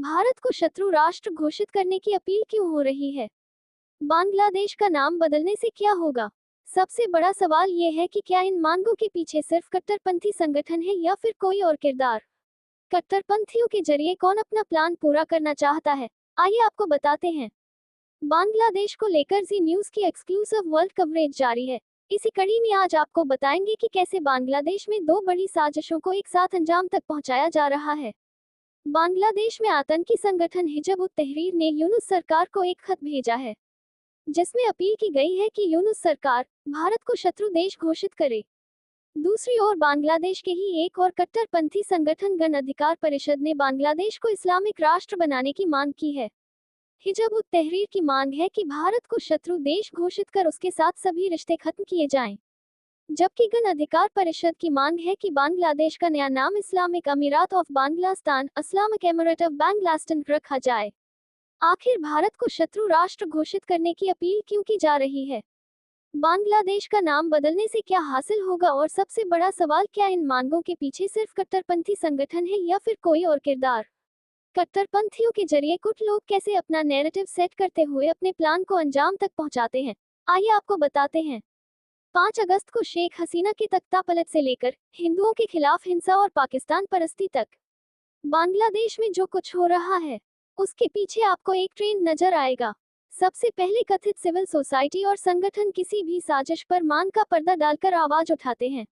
भारत को शत्रु राष्ट्र घोषित करने की अपील क्यों हो रही है? बांग्लादेश का नाम बदलने से क्या होगा? सबसे बड़ा सवाल ये है कि क्या इन मांगों के पीछे सिर्फ कट्टरपंथी संगठन है या फिर कोई और किरदार? कट्टरपंथियों के जरिए कौन अपना प्लान पूरा करना चाहता है? आइए आपको बताते हैं। बांग्लादेश को लेकर जी न्यूज की एक्सक्लूसिव वर्ल्ड कवरेज जारी है। इसी कड़ी में आज आपको बताएंगे कि कैसे बांग्लादेश में दो बड़ी साजिशों को एक साथ अंजाम तक पहुंचाया जा रहा है। बांग्लादेश में आतंकी संगठन हिजब उत तहरीर ने यूनुस सरकार को एक खत भेजा है, जिसमें अपील की गई है कि यूनुस सरकार भारत को शत्रु देश घोषित करे। दूसरी ओर बांग्लादेश के ही एक और कट्टरपंथी संगठन गण अधिकार परिषद ने बांग्लादेश को इस्लामिक राष्ट्र बनाने की मांग की है। हिजब उत तहरीर की मांग है कि भारत को शत्रु देश घोषित कर उसके साथ सभी रिश्ते खत्म किए जाएं, जबकि गण अधिकार परिषद की मांग है कि बांग्लादेश का नया नाम इस्लामिक अमीरात ऑफ बांग्लास्तान इस्लामिक एमिरेट ऑफ बांग्लास्तान रखा जाए। आखिर भारत को शत्रु राष्ट्र घोषित करने की अपील क्यों की जा रही है? बांग्लादेश का नाम बदलने से क्या हासिल होगा और सबसे बड़ा सवाल, क्या इन मांगों के पीछे सिर्फ कट्टरपंथी संगठन है या फिर कोई और किरदार? कट्टरपंथियों के जरिए कुछ लोग कैसे अपना नैरेटिव सेट करते हुए अपने प्लान को अंजाम तक पहुंचाते हैं, आइए आपको बताते हैं। 5 अगस्त को शेख हसीना की तख्तापलट से लेकर हिंदुओं के खिलाफ हिंसा और पाकिस्तान परस्ती तक बांग्लादेश में जो कुछ हो रहा है, उसके पीछे आपको एक ट्रेंड नजर आएगा। सबसे पहले कथित सिविल सोसाइटी और संगठन किसी भी साजिश पर मांग का पर्दा डालकर आवाज उठाते हैं।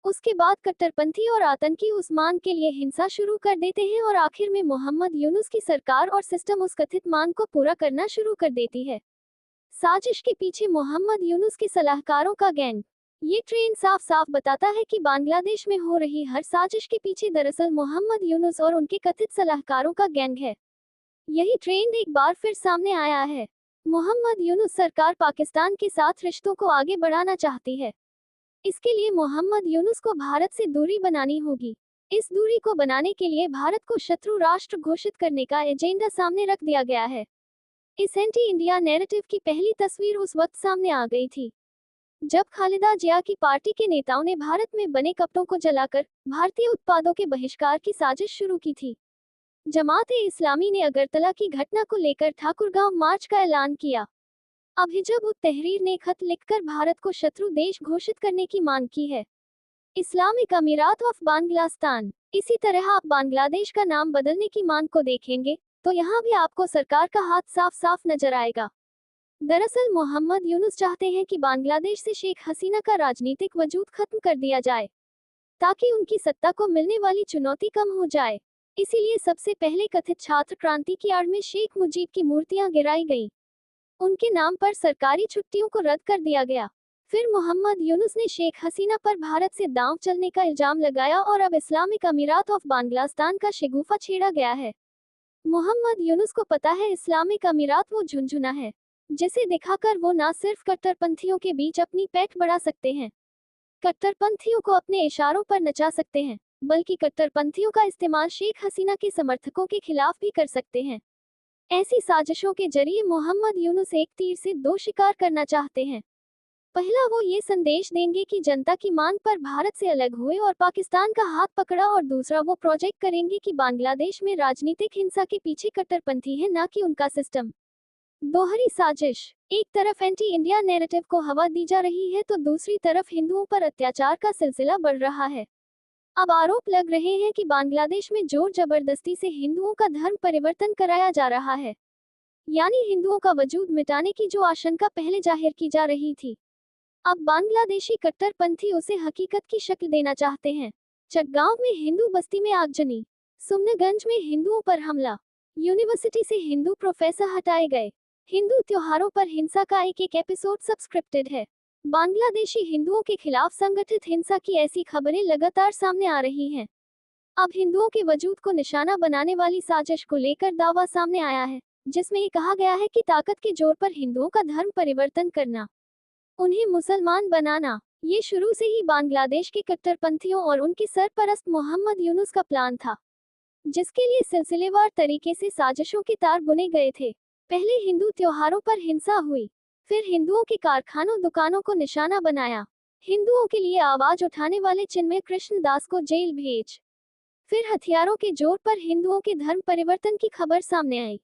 उसके बाद कट्टरपंथी और आतंकी उस मांग के लिए हिंसा शुरू कर देते हैं और आखिर में मोहम्मद यूनुस की सरकार और सिस्टम उस कथित मांग को पूरा करना शुरू कर देती है। साजिश के पीछे मोहम्मद यूनुस के सलाहकारों का गैंग। ये ट्रेंड साफ साफ बताता है कि बांग्लादेश में हो रही हर साजिश के पीछे दरअसल मोहम्मद यूनुस और उनके कथित सलाहकारों का गैंग है। यही ट्रेंड एक बार फिर सामने आया है। मोहम्मद यूनुस सरकार पाकिस्तान के साथ रिश्तों को आगे बढ़ाना चाहती है। इसके लिए मोहम्मद यूनुस को भारत से दूरी बनानी होगी। इस दूरी को बनाने के लिए भारत को शत्रु राष्ट्र घोषित करने का एजेंडा सामने रख दिया गया है। इस एंटी इंडिया नैरेटिव की पहली तस्वीर उस वक्त सामने आ गई थी जब खालिदा जिया की पार्टी के नेताओं ने भारत में बने कपड़ों को जलाकर भारतीय उत्पादों के बहिष्कार की साजिश शुरू की थी। जमात-ए-इस्लामी ने अगरतला की घटना को लेकर ठाकुरगांव मार्च का ऐलान किया। अब हिजब उत तहरीर ने खत लिखकर भारत को शत्रु देश घोषित करने की मांग की है। इस्लामिक अमीरात ऑफ बांग्लास्तान। इसी तरह आप बांग्लादेश का नाम बदलने की मांग को देखेंगे तो यहाँ भी आपको सरकार का हाथ साफ साफ नजर आएगा। दरअसल मोहम्मद यूनुस चाहते हैं कि बांग्लादेश से शेख हसीना का राजनीतिक वजूद खत्म कर दिया जाए, ताकि उनकी सत्ता को मिलने वाली चुनौती कम हो जाए। इसीलिए सबसे पहले कथित छात्र क्रांति की आड़ में शेख मुजीब की मूर्तियां गिराई गईं। उनके नाम पर सरकारी छुट्टियों को रद्द कर दिया गया। फिर मोहम्मद यूनुस ने शेख हसीना पर भारत से दांव चलने का इल्जाम लगाया और अब इस्लामिक अमीरात ऑफ बांग्लास्तान का शगुफा छेड़ा गया है। मोहम्मद यूनुस को पता है इस्लामिक अमीरात वो झुनझुना है, जिसे दिखाकर वो न सिर्फ कट्टरपंथियों के बीच अपनी पैठ बढ़ा सकते हैं, कट्टरपंथियों को अपने इशारों पर नचा सकते हैं, बल्कि कट्टरपंथियों का इस्तेमाल शेख हसीना के समर्थकों के खिलाफ भी कर सकते हैं। ऐसी साजिशों के जरिए मोहम्मद यूनुस एक तीर से दो शिकार करना चाहते हैं। पहला, वो ये संदेश देंगे कि जनता की मांग पर भारत से अलग हुए और पाकिस्तान का हाथ पकड़ा, और दूसरा, वो प्रोजेक्ट करेंगे कि बांग्लादेश में राजनीतिक हिंसा के पीछे कट्टरपंथी है, न कि उनका सिस्टम। दोहरी साजिश। एक तरफ एंटी इंडिया नैरेटिव को हवा दी जा रही है तो दूसरी तरफ हिंदुओं पर अत्याचार का सिलसिला बढ़ रहा है। अब आरोप लग रहे हैं कि बांग्लादेश में जोर जबरदस्ती से हिंदुओं का धर्म परिवर्तन कराया जा रहा है, यानी हिंदुओं का वजूद मिटाने की जो आशंका पहले जाहिर की जा रही थी, अब बांग्लादेशी कट्टरपंथी उसे हकीकत की शक्ल देना चाहते हैं। चटगांव में हिंदू बस्ती में आगजनी। सुमनगंज में हिंदुओं पर हमला। यूनिवर्सिटी से हिंदू प्रोफेसर हटाए गए। हिंदू त्योहारों पर हिंसा का एक एपिसोड सब्सक्रिप्टेड है। बांग्लादेशी हिंदुओं के खिलाफ संगठित हिंसा की ऐसी खबरें लगातार सामने आ रही हैं। अब हिंदुओं के वजूद को निशाना बनाने वाली साजिश को लेकर दावा सामने आया है, जिसमें ये कहा गया है कि ताकत के जोर पर हिंदुओं का धर्म परिवर्तन करना, उन्हें मुसलमान बनाना, ये शुरू से ही बांग्लादेश के कट्टरपंथियों और उनके सरपरस्त मोहम्मद यूनुस का प्लान था, जिसके लिए सिलसिलेवार तरीके से साजिशों के तार बुने गए थे। पहले हिंदू त्योहारों पर हिंसा हुई, फिर हिंदुओं के कारखानों दुकानों को निशाना बनाया, हिंदुओं के लिए आवाज उठाने वाले चिन्मय कृष्ण दास को जेल भेज, फिर हथियारों के जोर पर हिंदुओं के धर्म परिवर्तन की खबर सामने आई।